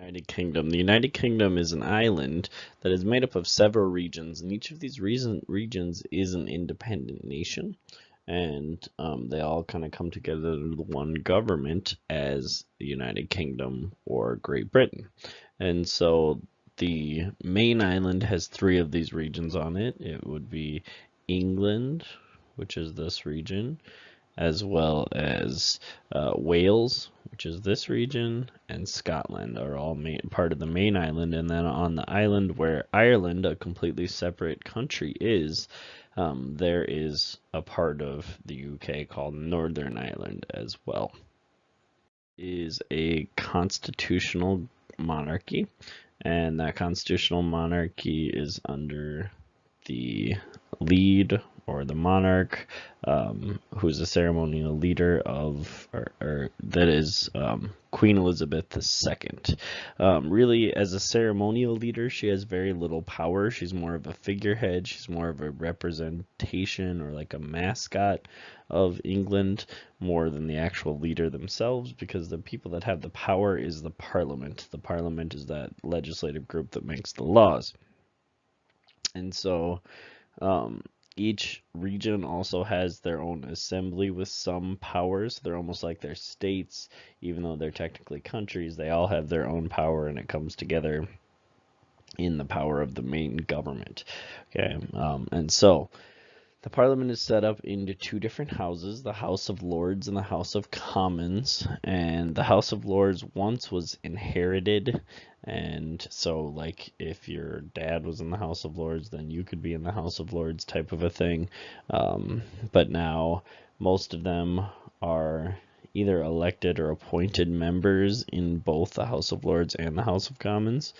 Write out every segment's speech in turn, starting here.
United Kingdom. The United Kingdom is an island that is made up of several regions, and each of these regions is an independent nation, and they all kind of come together under one government as the United Kingdom or Great Britain. And so the main island has three of these regions on it. It would be England, which is this region, as well as Wales, which is this region, and Scotland are all part of the main island. And then on the island where Ireland, a completely separate country, is, there is a part of the UK called Northern Ireland as well. It is a constitutional monarchy, and that constitutional monarchy is under the lead or the monarch, who's a ceremonial leader of, or that is Queen Elizabeth II. Really, as a ceremonial leader, she has very little power. She's more of a figurehead. She's more of a representation or like a mascot of England more than the actual leader themselves, because the people that have the power is the Parliament. The Parliament is that legislative group that makes the laws. And so each region also has their own assembly with some powers. They're almost like their states, even though they're technically countries. They all have their own power, and it comes together in the power of the main government. Okay, and so the Parliament is set up into two different houses, the House of Lords and the House of Commons. And the House of Lords once was inherited, and so like if your dad was in the House of Lords, then you could be in the House of Lords type of a thing. But now most of them are either elected or appointed members in both the House of Lords and the House of Commons.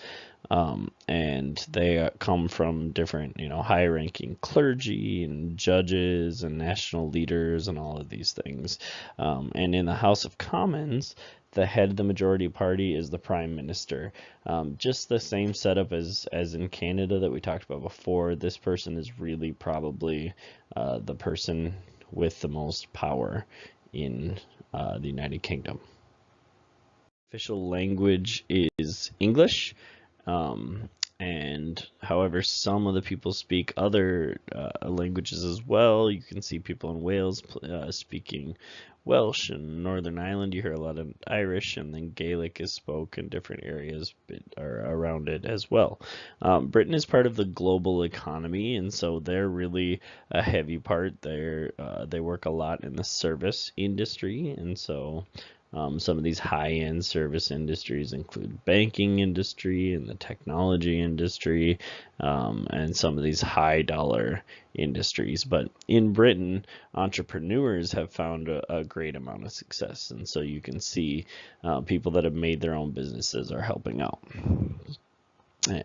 And they come from different, high-ranking clergy and judges and national leaders and all of these things. And in the House of Commons, the head of the majority party is the Prime Minister. Just the same setup as in Canada that we talked about before. This person is really probably the person with the most power in the United Kingdom. Official language is English. And however, some of the people speak other languages as well. You can see people in Wales speaking Welsh. In Northern Ireland, you hear a lot of Irish, and then Gaelic is spoken in different areas around it as well. Britain is part of the global economy, and so they're really a heavy part. They work a lot in the service industry, and so some of these high-end service industries include banking industry and the technology industry, and some of these high-dollar industries. But in Britain, entrepreneurs have found a great amount of success, and so you can see people that have made their own businesses are helping out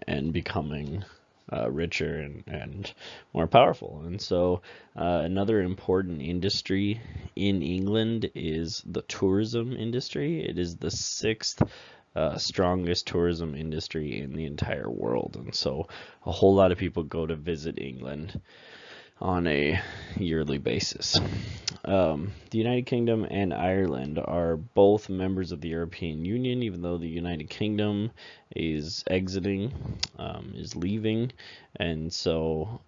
and becoming richer and more powerful. And so another important industry in England is the tourism industry. It is the sixth strongest tourism industry in the entire world, and so a whole lot of people go to visit England on a yearly basis. The United Kingdom and Ireland are both members of the European Union, even though the United Kingdom is exiting, is leaving, and so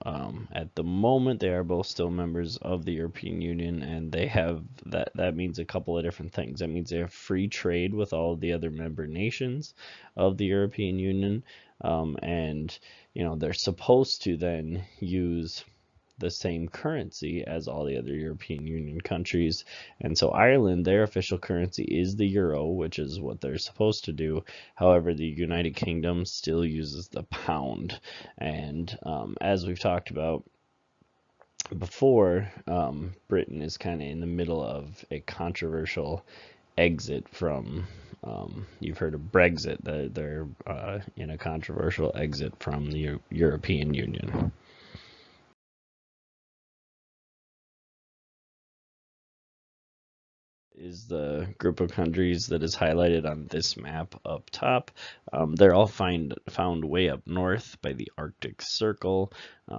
at the moment they are both still members of the European Union, and they have that means a couple of different things. That means they have free trade with all of the other member nations of the European Union, and they're supposed to then use the same currency as all the other European Union countries. And so Ireland, their official currency is the euro, which is what they're supposed to do. However, the United Kingdom still uses the pound. And as we've talked about before, Britain is kind of in the middle of a controversial exit from, you've heard of Brexit, they're in a controversial exit from the European Union. is the group of countries that is highlighted on this map up top. They're all found way up north by the Arctic Circle.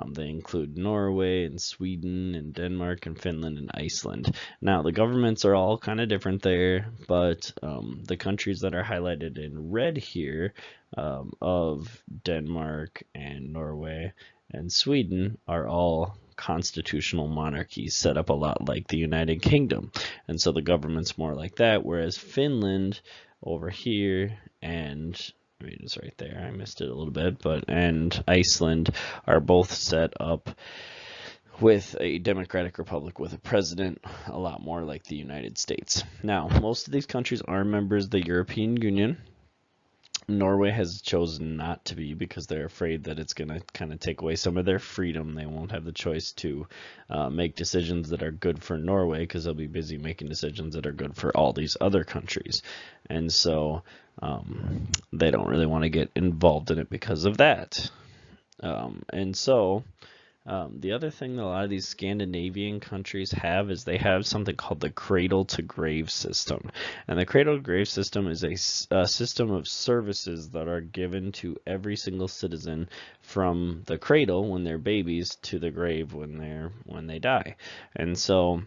They include Norway and Sweden and Denmark and Finland and Iceland. Now, the governments are all kind of different there, but the countries that are highlighted in red here of Denmark and Norway and Sweden are all constitutional monarchies set up a lot like the United Kingdom. And so the government's more like that, whereas Finland over here and I mean, it's right there. I missed it a little bit, and Iceland are both set up with a democratic republic with a president, a lot more like the United States. Now, most of these countries are members of the European Union. Norway has chosen not to be because they're afraid that it's going to kind of take away some of their freedom. They won't have the choice to make decisions that are good for Norway because they'll be busy making decisions that are good for all these other countries. And so they don't really want to get involved in it because of that. The other thing that a lot of these Scandinavian countries have is they have something called the cradle-to-grave system. And the cradle-to-grave system is a system of services that are given to every single citizen from the cradle when they're babies to the grave when they die. And so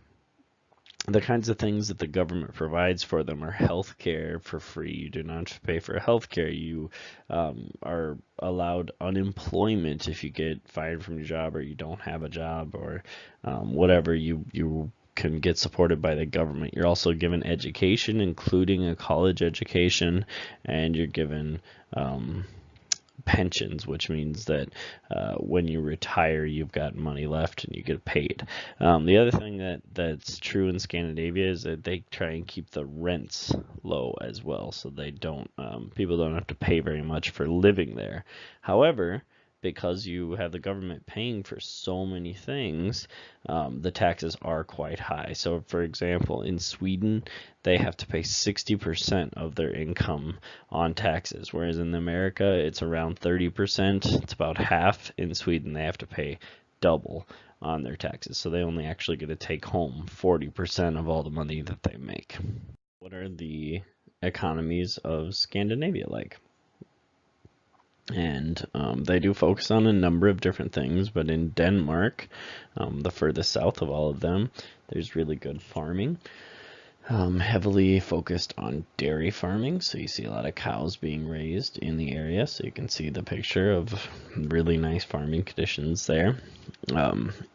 the kinds of things that the government provides for them are health care for free. You do not have to pay for health care. You are allowed unemployment if you get fired from your job or you don't have a job or whatever. You can get supported by the government. You're also given education, including a college education, and you're given pensions, which means that when you retire, you've got money left and you get paid. The other thing that's true in Scandinavia is that they try and keep the rents low as well, so they don't people don't have to pay very much for living there. However, because you have the government paying for so many things, the taxes are quite high. So, for example, in Sweden, they have to pay 60% of their income on taxes, whereas in America, it's around 30%. It's about half. In Sweden, they have to pay double on their taxes. So they only actually get to take home 40% of all the money that they make. What are the economies of Scandinavia like? And they do focus on a number of different things, but in Denmark, the furthest south of all of them, there's really good farming, heavily focused on dairy farming. So you see a lot of cows being raised in the area. So you can see the picture of really nice farming conditions there.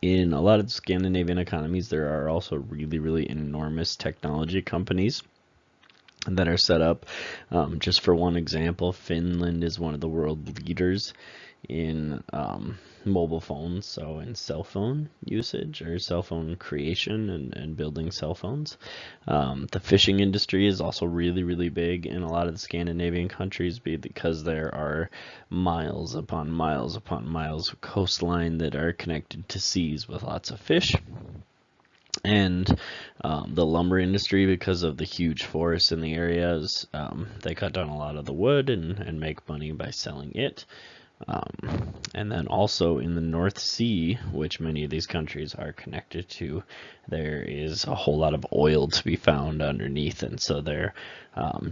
In a lot of Scandinavian economies, there are also really, really enormous technology companies that are set up. Just for one example, Finland is one of the world leaders in mobile phones, so in cell phone usage or cell phone creation and building cell phones. The fishing industry is also really, really big in a lot of the Scandinavian countries because there are miles upon miles upon miles of coastline that are connected to seas with lots of fish. And the lumber industry, because of the huge forests in the areas, they cut down a lot of the wood and make money by selling it. And then also in the North Sea, which many of these countries are connected to, there is a whole lot of oil to be found underneath, and so they're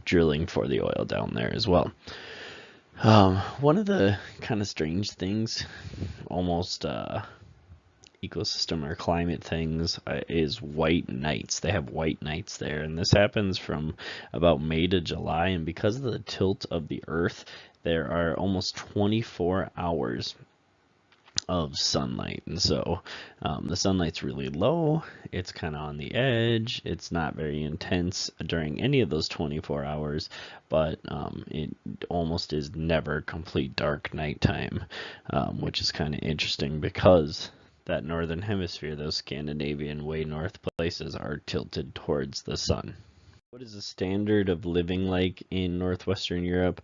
drilling for the oil down there as well. One of the kind of strange things, almost ecosystem or climate things, is white nights. They have white nights there, and this happens from about May to July, and because of the tilt of the earth, there are almost 24 hours of sunlight. And so the sunlight's really low, it's kind of on the edge, it's not very intense during any of those 24 hours, but it almost is never complete dark nighttime, which is kind of interesting because that northern hemisphere, those Scandinavian way north places, are tilted towards the sun. What is the standard of living like in Northwestern Europe?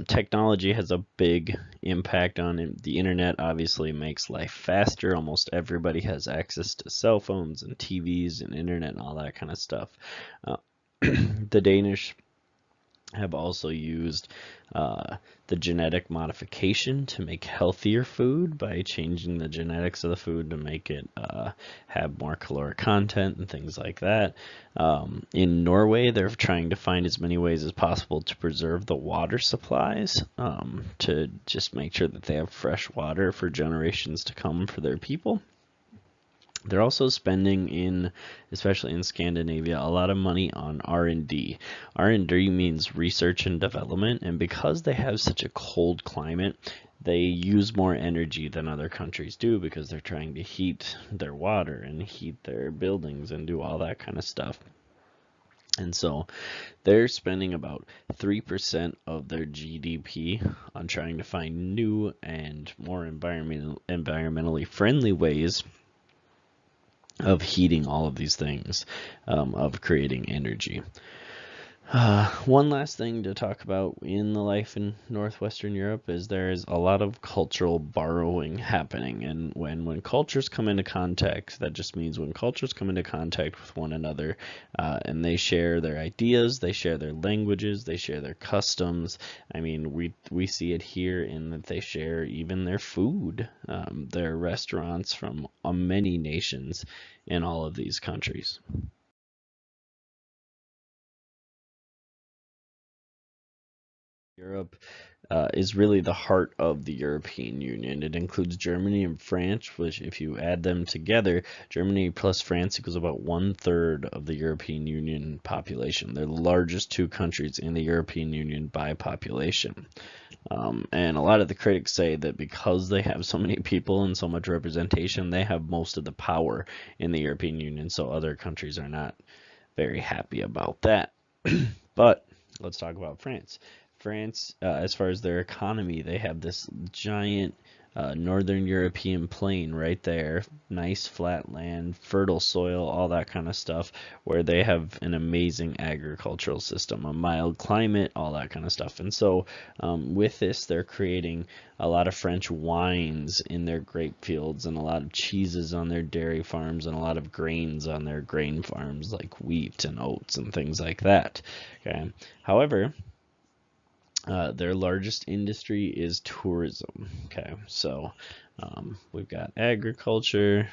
Technology has a big impact on it. The internet obviously makes life faster. Almost everybody has access to cell phones and TVs and internet and all that kind of stuff. The Danish have also used the genetic modification to make healthier food by changing the genetics of the food to make it have more caloric content and things like that. In Norway, they're trying to find as many ways as possible to preserve the water supplies, to just make sure that they have fresh water for generations to come for their people. They're also spending, especially in Scandinavia, a lot of money on R&D. R&D means research and development, and because they have such a cold climate, they use more energy than other countries do because they're trying to heat their water and heat their buildings and do all that kind of stuff. And so they're spending about 3% of their GDP on trying to find new and more environmentally friendly ways of heating all of these things, of creating energy. One last thing to talk about in the life in Northwestern Europe is there's a lot of cultural borrowing happening, and when cultures come into contact, that just means when cultures come into contact with one another, and they share their ideas, they share their languages, they share their customs. I mean, we see it here in that they share even their food. There are restaurants from many nations in all of these countries. Europe is really the heart of the European Union. It includes Germany and France, which, if you add them together, Germany plus France equals about 1/3 of the European Union population. They're the largest two countries in the European Union by population. And a lot of the critics say that because they have so many people and so much representation, they have most of the power in the European Union, so other countries are not very happy about that. But let's talk about France. France, as far as their economy, they have this giant northern European plain right there, nice flat land, fertile soil, all that kind of stuff, where they have an amazing agricultural system, a mild climate, all that kind of stuff. And so with this, they're creating a lot of French wines in their grape fields and a lot of cheeses on their dairy farms and a lot of grains on their grain farms like wheat and oats and things like that. Okay. However, their largest industry is tourism. Okay, so we've got agriculture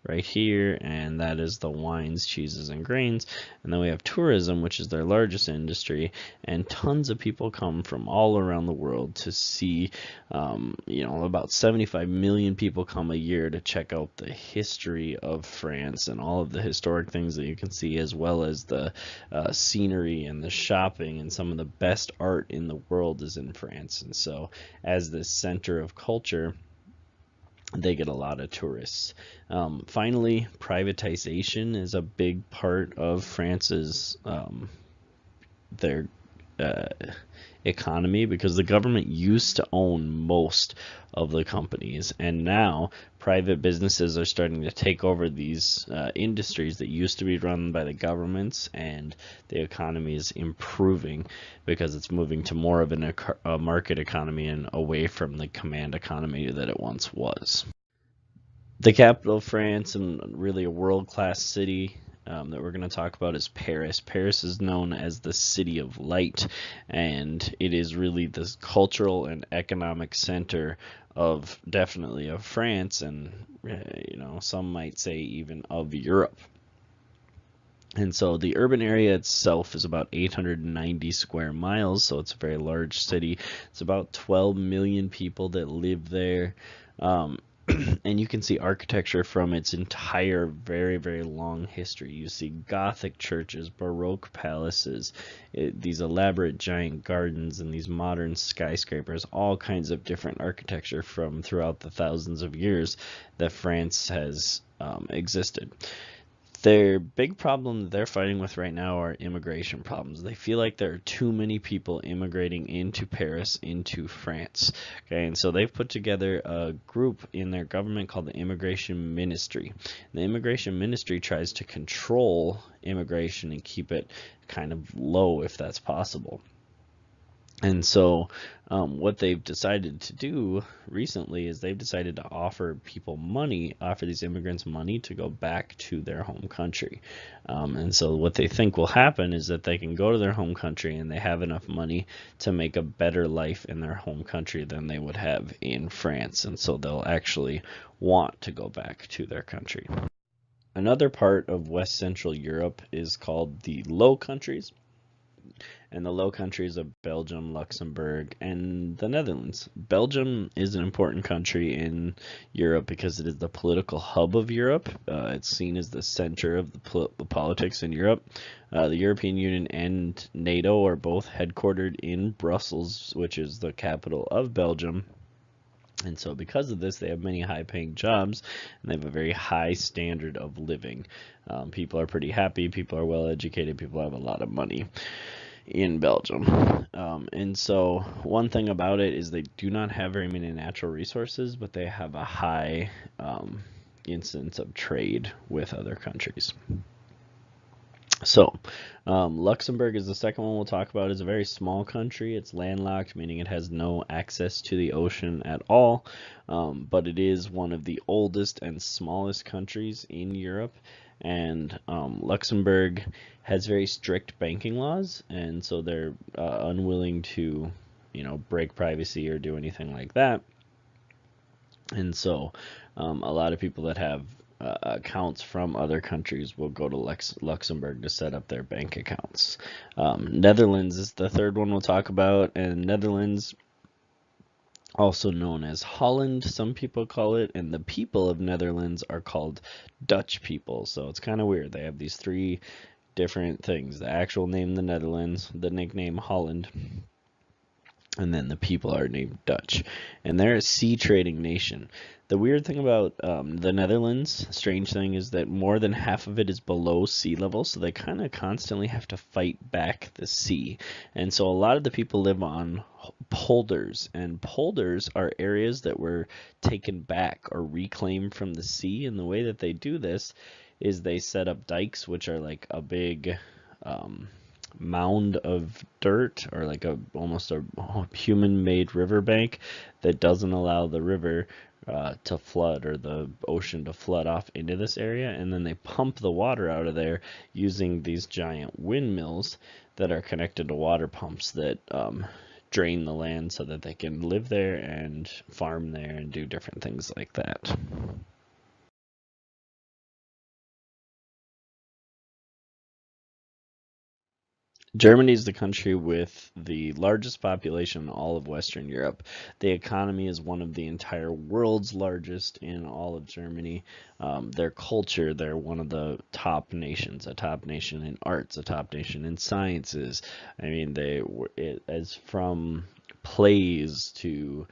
right here, and that is the wines, cheeses, and grains. And then we have tourism, which is their largest industry, and tons of people come from all around the world to see, about 75 million people come a year to check out the history of France and all of the historic things that you can see, as well as the scenery and the shopping, and some of the best art in the world is in France. And so as this center of culture, they get a lot of tourists. Finally, privatization is a big part of France's their uh, economy, because the government used to own most of the companies, and now private businesses are starting to take over these industries that used to be run by the governments, and the economy is improving because it's moving to more of a market economy and away from the command economy that it once was. The capital of France, and really a world-class city that we're going to talk about, is Paris. Paris is known as the City of Light, and it is really the cultural and economic center of, definitely, of France, and some might say even of Europe. And so the urban area itself is about 890 square miles, so it's a very large city. It's about 12 million people that live there. And you can see architecture from its entire very, very long history. You see Gothic churches, Baroque palaces, these elaborate giant gardens, and these modern skyscrapers, all kinds of different architecture from throughout the thousands of years that France has existed. Their big problem that they're fighting with right now are immigration problems. They feel like there are too many people immigrating into Paris, into France. Okay, and so they've put together a group in their government called the Immigration Ministry. The Immigration Ministry tries to control immigration and keep it kind of low if that's possible. And so what they've decided to do recently is they've decided to offer these immigrants money to go back to their home country. And so what they think will happen is that they can go to their home country and they have enough money to make a better life in their home country than they would have in France. And so they'll actually want to go back to their country. Another part of West Central Europe is called the Low Countries. And the Low Countries of Belgium, Luxembourg, and the Netherlands. Belgium is an important country in Europe because it is the political hub of Europe. It's seen as the center of the politics in Europe. The European Union and NATO are both headquartered in Brussels, which is the capital of Belgium. And so because of this, they have many high-paying jobs, and they have a very high standard of living. People are pretty happy, people are well-educated, people have a lot of money in Belgium. And so one thing about it is they do not have very many natural resources, but they have a high instance of trade with other countries. So, Luxembourg is the second one we'll talk about. It's a very small country. It's landlocked, meaning it has no access to the ocean at all, but it is one of the oldest and smallest countries in Europe. And Luxembourg has very strict banking laws, and so they're unwilling to, break privacy or do anything like that. And so a lot of people that have accounts from other countries will go to Luxembourg to set up their bank accounts. Netherlands is the third one we'll talk about, and Netherlands, also known as Holland, some people call it, and the people of Netherlands are called Dutch people. So it's kind of weird. They have these three different things: the actual name, the Netherlands, the nickname Holland, and then the people are named Dutch. And they're a sea trading nation. The weird thing about the Netherlands, strange thing, is that more than half of it is below sea level, so they kind of constantly have to fight back the sea. And so a lot of the people live on polders, and polders are areas that were taken back or reclaimed from the sea. And the way that they do this is they set up dikes, which are like a big mound of dirt, or like almost a human-made riverbank that doesn't allow the river to flood, or the ocean to flood off into this area. And then they pump the water out of there using these giant windmills that are connected to water pumps that drain the land so that they can live there and farm there and do different things like that. Germany is the country with the largest population in all of Western Europe. The economy is one of the entire world's largest in all of Germany. Their culture, they're one of the top nations, a top nation in arts, a top nation in sciences. I mean, as from plays to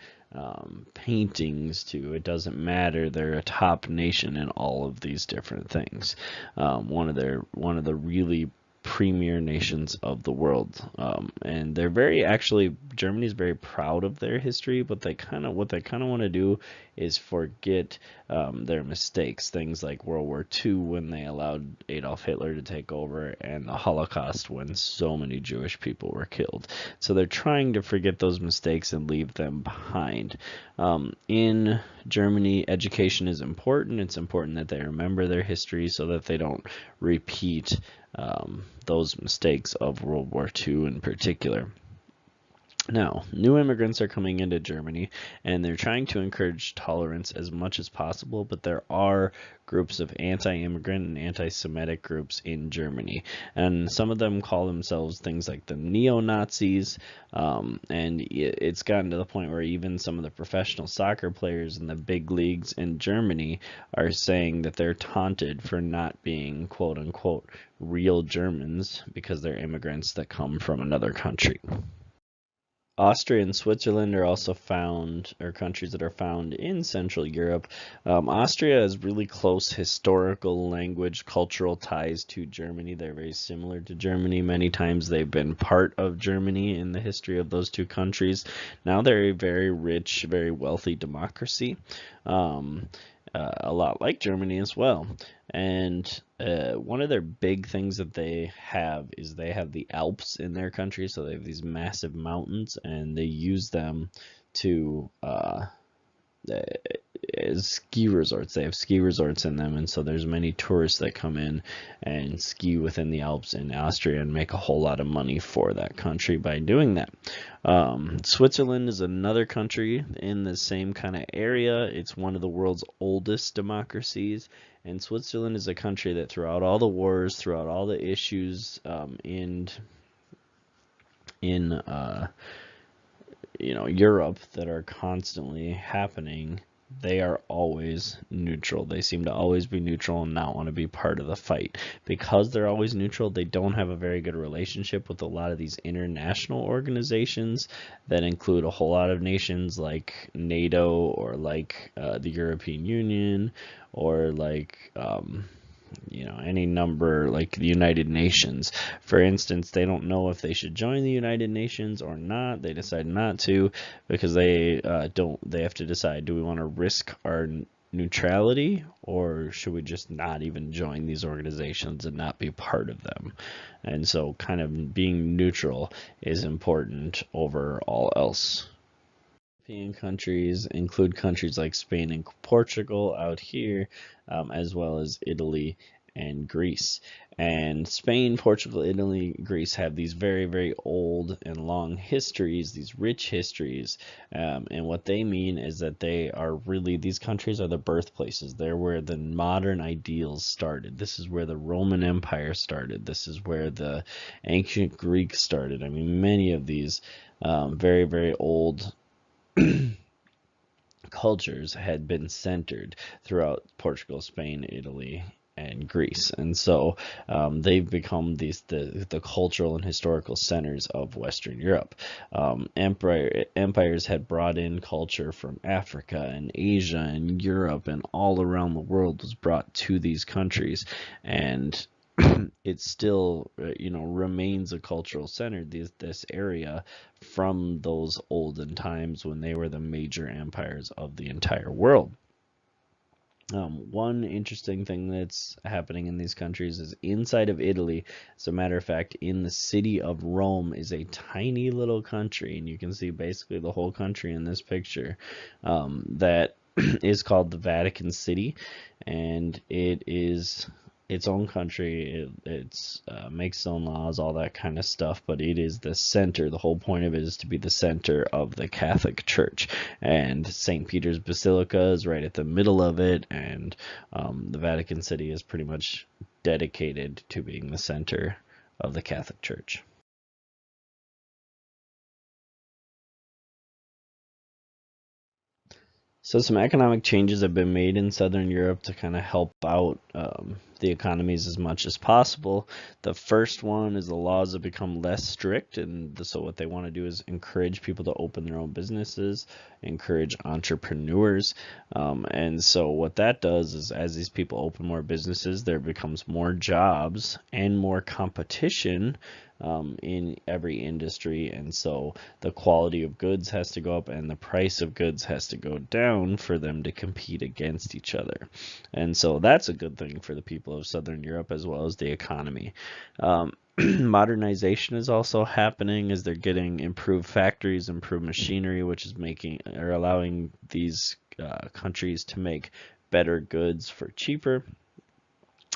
paintings to, it doesn't matter, they're a top nation in all of these different things. One of the really premier nations of the world, and they're Germany's very proud of their history, but what they kind of want to do is forget their mistakes, things like World War II, when they allowed Adolf Hitler to take over, and the Holocaust, when so many Jewish people were killed. So they're trying to forget those mistakes and leave them behind. In Germany, education is important. It's important that they remember their history so that they don't repeat those mistakes of World War II in particular. Now, new immigrants are coming into Germany, and they're trying to encourage tolerance as much as possible, but there are groups of anti-immigrant and anti-Semitic groups in Germany, and some of them call themselves things like the neo-Nazis, and it's gotten to the point where even some of the professional soccer players in the big leagues in Germany are saying that they're taunted for not being quote-unquote real Germans because they're immigrants that come from another country. Austria and Switzerland are also countries that are found in Central Europe. Austria has really close historical, language, cultural ties to Germany. They're very similar to Germany. Many times they've been part of Germany in the history of those two countries. Now they're a very rich, very wealthy democracy. a lot like Germany as well. And one of their big things that they have is they have the Alps in their country, so they have these massive mountains, and they use them to as ski resorts. They have ski resorts in them, and so there's many tourists that come in and ski within the Alps in Austria and make a whole lot of money for that country by doing that. Switzerland is another country in the same kind of area. It's one of the world's oldest democracies, and Switzerland is a country that throughout all the wars, throughout all the issues in Europe that are constantly happening, they are always neutral. They seem to always be neutral and not want to be part of the fight. Because they're always neutral, they don't have a very good relationship with a lot of these international organizations that include a whole lot of nations like NATO or like the European Union or like any number like the United Nations. For instance, they don't know if they should join the United Nations or not. They decide not to because they have to decide, do we want to risk our neutrality, or should we just not even join these organizations and not be part of them? And so kind of being neutral is important over all else. European countries include countries like Spain and Portugal out here, as well as Italy and Greece. And Spain, Portugal, Italy, Greece have these very, very old and long histories, these rich histories. And what they mean is that these countries are the birthplaces. They're where the modern ideals started. This is where the Roman Empire started. This is where the ancient Greeks started. I mean, many of these very, very old cultures had been centered throughout Portugal, Spain, Italy, and Greece, and so they've become the cultural and historical centers of Western Europe. Empires had brought in culture from Africa and Asia and Europe, and all around the world was brought to these countries, and it still remains a cultural center, this area, from those olden times when they were the major empires of the entire world. One interesting thing that's happening in these countries is inside of Italy. As a matter of fact, in the city of Rome is a tiny little country, and you can see basically the whole country in this picture, that is called the Vatican City, and it is its own country. It makes its own laws, all that kind of stuff, but it is the center. The whole point of it is to be the center of the Catholic Church, and St. Peter's Basilica is right at the middle of it, and the Vatican City is pretty much dedicated to being the center of the Catholic Church. So some economic changes have been made in Southern Europe to kind of help out the economies as much as possible. The first one is the laws have become less strict, and so what they want to do is encourage people to open their own businesses, encourage entrepreneurs, and so what that does is as these people open more businesses, there becomes more jobs and more competition in every industry, and so the quality of goods has to go up and the price of goods has to go down for them to compete against each other. And so that's a good thing for the people of Southern Europe as well as the economy. Modernization is also happening as they're getting improved factories, improved machinery, which is allowing these countries to make better goods for cheaper.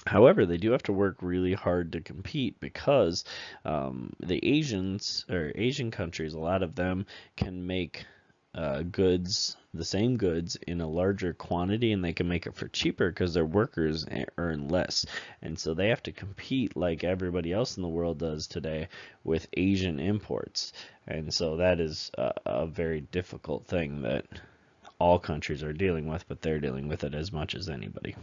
However, they do have to work really hard to compete because the Asian countries, a lot of them can make the same goods in a larger quantity, and they can make it for cheaper because their workers earn less. And so they have to compete like everybody else in the world does today with Asian imports. And so that is a very difficult thing that all countries are dealing with, but they're dealing with it as much as anybody.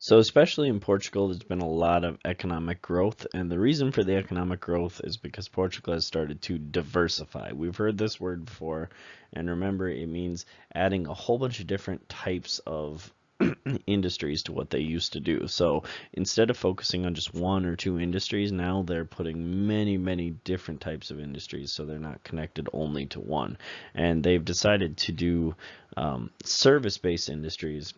So especially in Portugal, there's been a lot of economic growth, and the reason for the economic growth is because Portugal has started to diversify. We've heard this word before, and remember, it means adding a whole bunch of different types of industries to what they used to do. So instead of focusing on just one or two industries, now they're putting many, many different types of industries, so they're not connected only to one. And they've decided to do service-based industries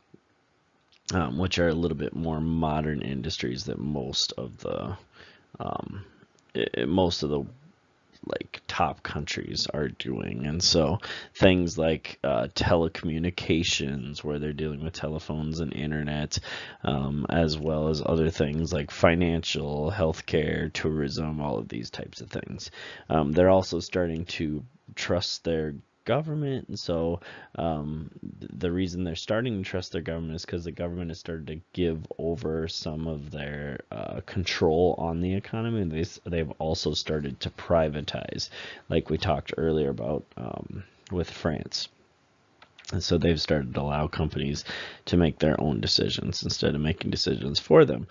which are a little bit more modern industries that um, most of the like top countries are doing. And so things like telecommunications, where they're dealing with telephones and internet, as well as other things like financial, healthcare, tourism, all of these types of things. They're also starting to trust their government, and so the reason they're starting to trust their government is because the government has started to give over some of their control on the economy, and they've also started to privatize, like we talked earlier about with France. And so they've started to allow companies to make their own decisions instead of making decisions for them.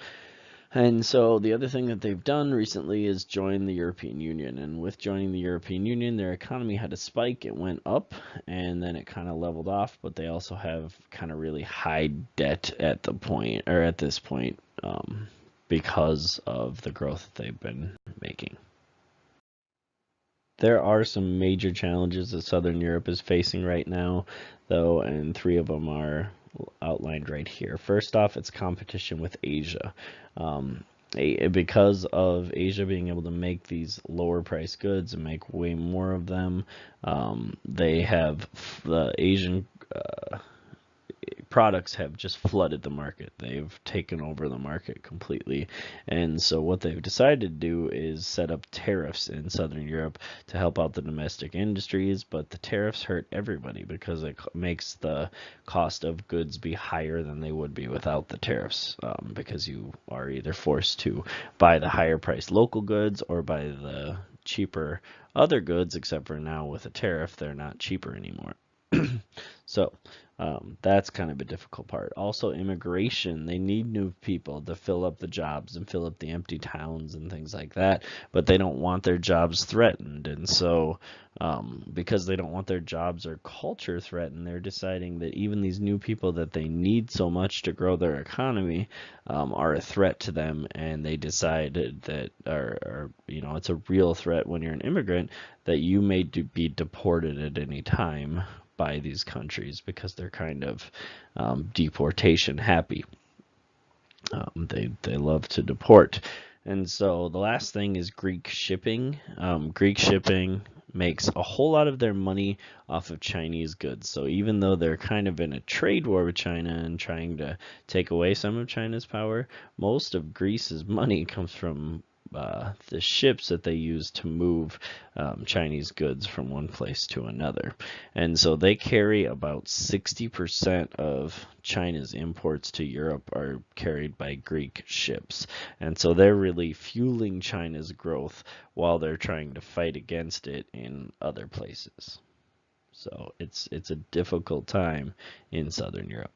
And so the other thing that they've done recently is join the European Union. And with joining the European Union, their economy had a spike. It went up and then it kind of leveled off. But they also have kind of really high debt at this point, because of the growth that they've been making. There are some major challenges that Southern Europe is facing right now, though, and three of them are outlined right here. First off, it's competition with Asia. Because of Asia being able to make these lower price goods and make way more of them, they have the Asian products have just flooded the market. They've taken over the market completely. And so what they've decided to do is set up tariffs in Southern Europe to help out the domestic industries, but the tariffs hurt everybody because it makes the cost of goods be higher than they would be without the tariffs, because you are either forced to buy the higher priced local goods or buy the cheaper other goods, except for now with a tariff, they're not cheaper anymore. So that's kind of a difficult part. Also, immigration. They need new people to fill up the jobs and fill up the empty towns and things like that, but they don't want their jobs threatened. And so, because they don't want their jobs or culture threatened, they're deciding that even these new people that they need so much to grow their economy are a threat to them. And they decided that, it's a real threat when you're an immigrant, that you may be deported at any time by these countries because they're kind of deportation happy. They love to deport. And so the last thing is Greek shipping. Greek shipping makes a whole lot of their money off of Chinese goods. So even though they're kind of in a trade war with China and trying to take away some of China's power, most of Greece's money comes from the ships that they use to move Chinese goods from one place to another. And so they carry about 60% of China's imports to Europe are carried by Greek ships. And so they're really fueling China's growth while they're trying to fight against it in other places. So it's a difficult time in Southern Europe.